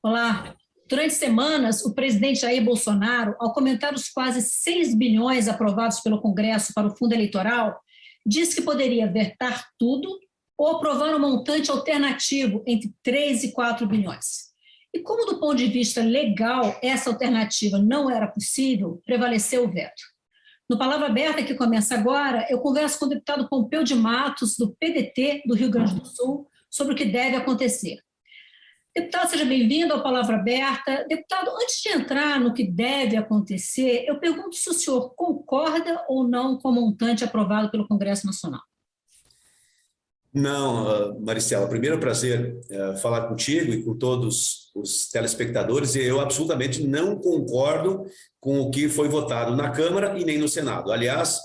Olá. Durante semanas, o presidente Jair Bolsonaro, ao comentar os quase 6 bilhões aprovados pelo Congresso para o fundo eleitoral, disse que poderia vetar tudo ou aprovar um montante alternativo entre 3 e 4 bilhões. E como, do ponto de vista legal, essa alternativa não era possível, prevaleceu o veto. No Palavra Aberta, que começa agora, eu converso com o deputado Pompeu de Matos, do PDT do Rio Grande do Sul, sobre o que deve acontecer. Deputado, seja bem-vindo ao Palavra Aberta. Deputado, antes de entrar no que deve acontecer, eu pergunto se o senhor concorda ou não com o montante aprovado pelo Congresso Nacional. Não, Maricela, primeiro é um prazer falar contigo e com todos os telespectadores. Eu absolutamente não concordo com o que foi votado na Câmara e nem no Senado. Aliás,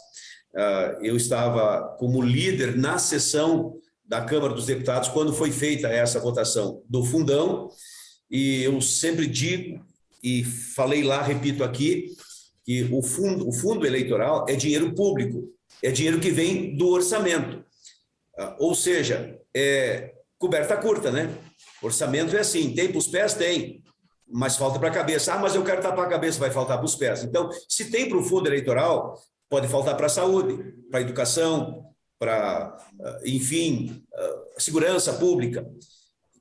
eu estava como líder na sessão da Câmara dos Deputados quando foi feita essa votação do fundão, e eu sempre digo e falei lá, repito aqui, que o fundo eleitoral é dinheiro público, é dinheiro que vem do orçamento. Ou seja, é coberta curta, né? Orçamento é assim, tem para os pés? Tem, mas falta para a cabeça. Ah, mas eu quero tapar a cabeça, vai faltar para os pés. Então, se tem para o fundo eleitoral, pode faltar para a saúde, para a educação, para, enfim, segurança pública.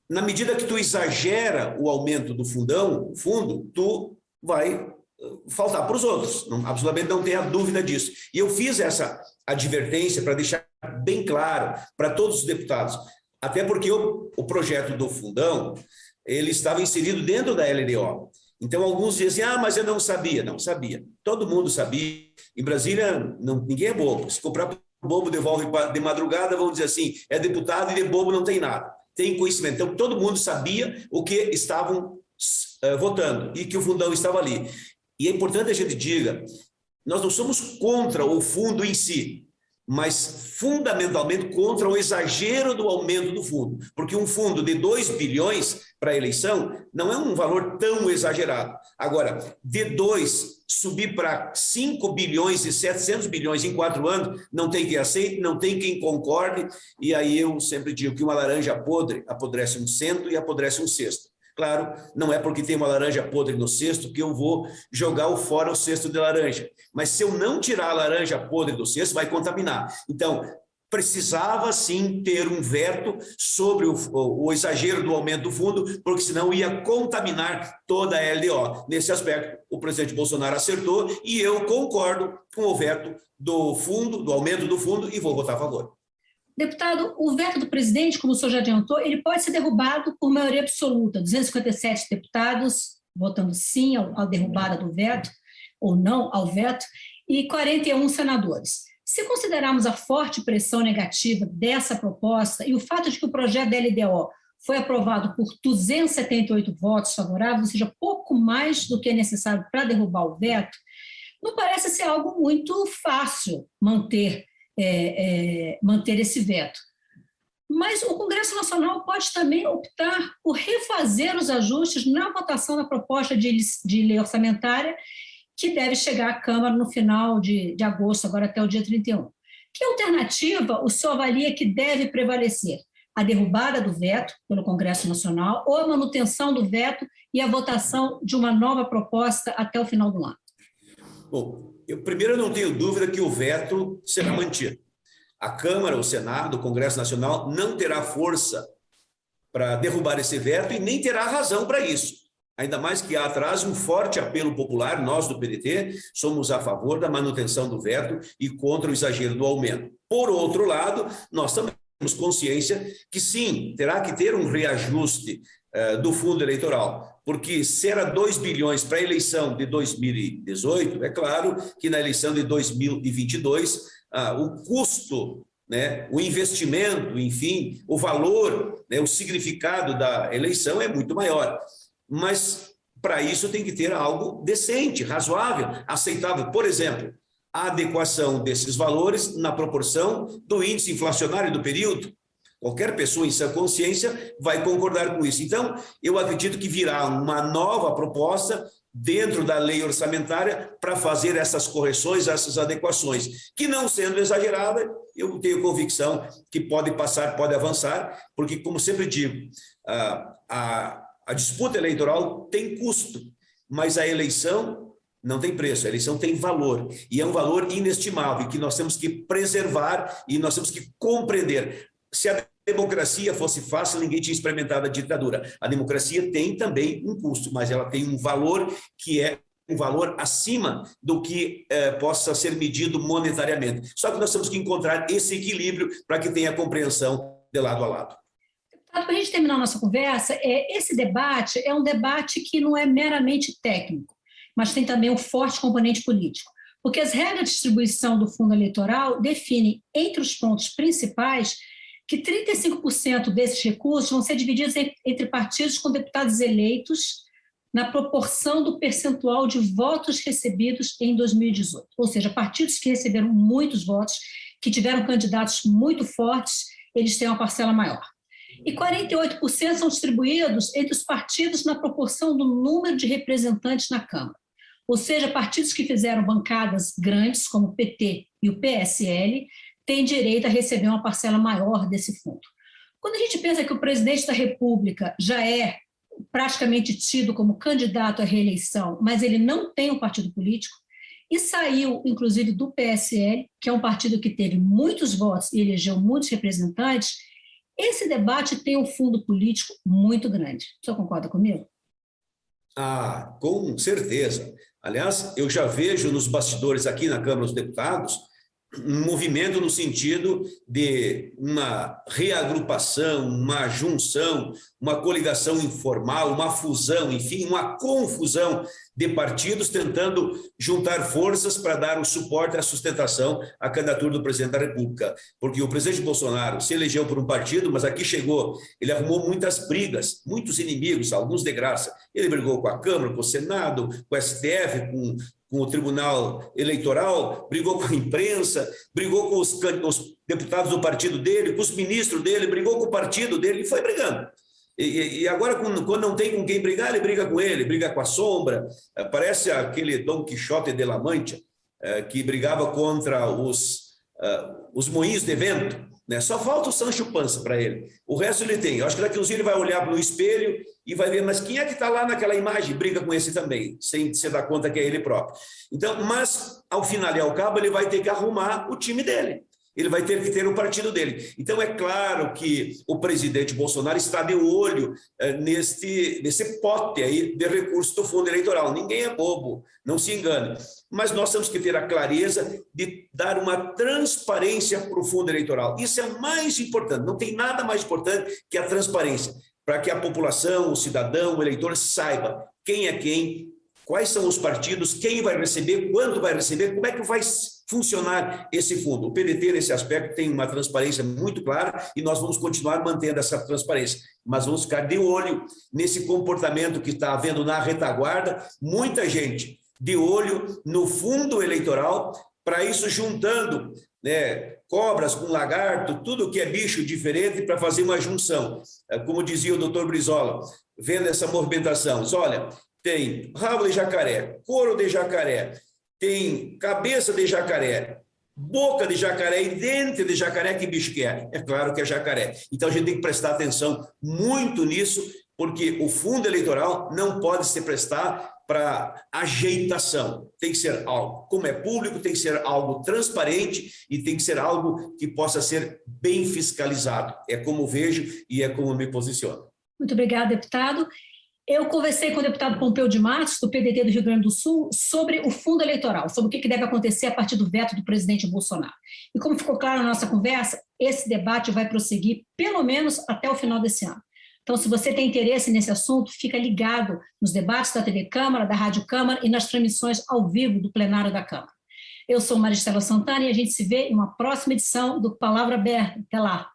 Na medida que tu exagera o aumento do fundo, tu vai faltar para os outros. Absolutamente não tenha dúvida disso. E eu fiz essa advertência para deixar bem claro para todos os deputados, até porque o projeto do fundão, ele estava inserido dentro da LDO. Então, alguns dizem, mas eu não sabia. Não, sabia. Todo mundo sabia. Em Brasília, ninguém é bobo. Se comprar bobo devolve de madrugada, vamos dizer assim, é deputado e de bobo não tem nada. Tem conhecimento. Então, todo mundo sabia o que estavam votando e que o fundão estava ali. E é importante a gente diga, nós não somos contra o fundo em si, mas fundamentalmente contra o exagero do aumento do fundo, porque um fundo de 2 bilhões para a eleição não é um valor tão exagerado. Agora, de 2 subir para 5 bilhões e 700 bilhões em 4 anos, não tem quem aceite, não tem quem concorde, e aí eu sempre digo que uma laranja podre apodrece um cento e apodrece um cesto. Claro, não é porque tem uma laranja podre no cesto que eu vou jogar fora o cesto de laranja. Mas se eu não tirar a laranja podre do cesto, vai contaminar. Então, precisava sim ter um veto sobre o exagero do aumento do fundo, porque senão ia contaminar toda a LDO. Nesse aspecto, o presidente Bolsonaro acertou e eu concordo com o veto do fundo, do aumento do fundo, e vou votar a favor. Deputado, o veto do presidente, como o senhor já adiantou, ele pode ser derrubado por maioria absoluta, 257 deputados votando sim à derrubada do veto, ou não ao veto, e 41 senadores. Se considerarmos a forte pressão negativa dessa proposta e o fato de que o projeto da LDO foi aprovado por 278 votos favoráveis, ou seja, pouco mais do que é necessário para derrubar o veto, não parece ser algo muito fácil manter esse veto. Mas o Congresso Nacional pode também optar por refazer os ajustes na votação da proposta de lei orçamentária que deve chegar à Câmara no final de agosto, agora até o dia 31. Que alternativa o senhor avalia que deve prevalecer? A derrubada do veto pelo Congresso Nacional ou a manutenção do veto e a votação de uma nova proposta até o final do ano? Bom, primeiro não tenho dúvida que o veto será mantido. A Câmara, o Senado, o Congresso Nacional não terá força para derrubar esse veto e nem terá razão para isso. Ainda mais que há atrás um forte apelo popular, nós do PDT somos a favor da manutenção do veto e contra o exagero do aumento. Por outro lado, nós também temos consciência que sim, terá que ter um reajuste do fundo eleitoral, porque se era 2 bilhões para a eleição de 2018, é claro que na eleição de 2022, o custo, né, o investimento, enfim, o valor, né, o significado da eleição é muito maior. Mas para isso tem que ter algo decente, razoável, aceitável. Por exemplo, a adequação desses valores na proporção do índice inflacionário do período. Qualquer pessoa em sua consciência vai concordar com isso. Então, eu acredito que virá uma nova proposta dentro da lei orçamentária para fazer essas correções, essas adequações, que não sendo exagerada, eu tenho convicção que pode passar, pode avançar, porque, como sempre digo, a disputa eleitoral tem custo, mas a eleição não tem preço, a eleição tem valor, e é um valor inestimável, que nós temos que preservar e nós temos que compreender. Se a democracia fosse fácil, ninguém tinha experimentado a ditadura. A democracia tem também um custo, mas ela tem um valor que é um valor acima do que possa ser medido monetariamente. Só que nós temos que encontrar esse equilíbrio para que tenha compreensão de lado a lado. Para a gente terminar a nossa conversa, esse debate é um debate que não é meramente técnico, mas tem também um forte componente político, porque as regras de distribuição do fundo eleitoral definem, entre os pontos principais, que 35% desses recursos vão ser divididos entre partidos com deputados eleitos na proporção do percentual de votos recebidos em 2018. Ou seja, partidos que receberam muitos votos, que tiveram candidatos muito fortes, eles têm uma parcela maior. E 48% são distribuídos entre os partidos na proporção do número de representantes na Câmara. Ou seja, partidos que fizeram bancadas grandes, como o PT e o PSL, têm direito a receber uma parcela maior desse fundo. Quando a gente pensa que o presidente da República já é praticamente tido como candidato à reeleição, mas ele não tem um partido político, e saiu, inclusive, do PSL, que é um partido que teve muitos votos e elegeu muitos representantes, esse debate tem um fundo político muito grande. O senhor concorda comigo? Ah, com certeza. Aliás, eu já vejo nos bastidores aqui na Câmara dos Deputados um movimento no sentido de uma reagrupação, uma junção, uma coligação informal, uma fusão, enfim, uma confusão de partidos tentando juntar forças para dar o suporte e a sustentação à candidatura do presidente da República. Porque o presidente Bolsonaro se elegeu por um partido, mas aqui chegou, ele arrumou muitas brigas, muitos inimigos, alguns de graça. Ele brigou com a Câmara, com o Senado, com o STF, com o Tribunal Eleitoral, brigou com a imprensa, brigou com os deputados do partido dele, com os ministros dele, brigou com o partido dele e foi brigando. E agora, quando não tem com quem brigar, ele briga com ele, briga com a sombra. Parece aquele Dom Quixote de La Mancha, que brigava contra os moinhos de vento, né? Só falta o Sancho Panza para ele. O resto ele tem. Eu acho que daqui uns dias ele vai olhar no espelho e vai ver, mas quem é que está lá naquela imagem? Briga com esse também, sem se dar conta que é ele próprio. Então, mas, ao final e ao cabo, ele vai ter que arrumar o time dele. Ele vai ter que ter o partido dele. Então, é claro que o presidente Bolsonaro está de olho nesse pote aí de recursos do fundo eleitoral. Ninguém é bobo, não se engane. Mas nós temos que ter a clareza de dar uma transparência para o fundo eleitoral. Isso é o mais importante. Não tem nada mais importante que a transparência, para que a população, o cidadão, o eleitor saiba quem é quem, quais são os partidos, quem vai receber, quando vai receber, como é que vai funcionar esse fundo. O PDT, nesse aspecto, tem uma transparência muito clara e nós vamos continuar mantendo essa transparência, mas vamos ficar de olho nesse comportamento que está havendo na retaguarda, muita gente de olho no fundo eleitoral, para isso juntando, né, cobras com lagarto, tudo que é bicho diferente para fazer uma junção. Como dizia o doutor Brizola, vendo essa movimentação, diz, olha, tem rabo de jacaré, couro de jacaré, tem cabeça de jacaré, boca de jacaré e dente de jacaré, que bicho que é? É claro que é jacaré. Então a gente tem que prestar atenção muito nisso, porque o fundo eleitoral não pode se prestar para ajeitação. Tem que ser algo, como é público, tem que ser algo transparente e tem que ser algo que possa ser bem fiscalizado. É como vejo e é como me posiciono. Muito obrigada, deputado. Eu conversei com o deputado Pompeu de Matos, do PDT do Rio Grande do Sul, sobre o fundo eleitoral, sobre o que deve acontecer a partir do veto do presidente Bolsonaro. E como ficou claro na nossa conversa, esse debate vai prosseguir pelo menos até o final desse ano. Então, se você tem interesse nesse assunto, fica ligado nos debates da TV Câmara, da Rádio Câmara e nas transmissões ao vivo do plenário da Câmara. Eu sou Maristela Santana e a gente se vê em uma próxima edição do Palavra Aberta. Até lá!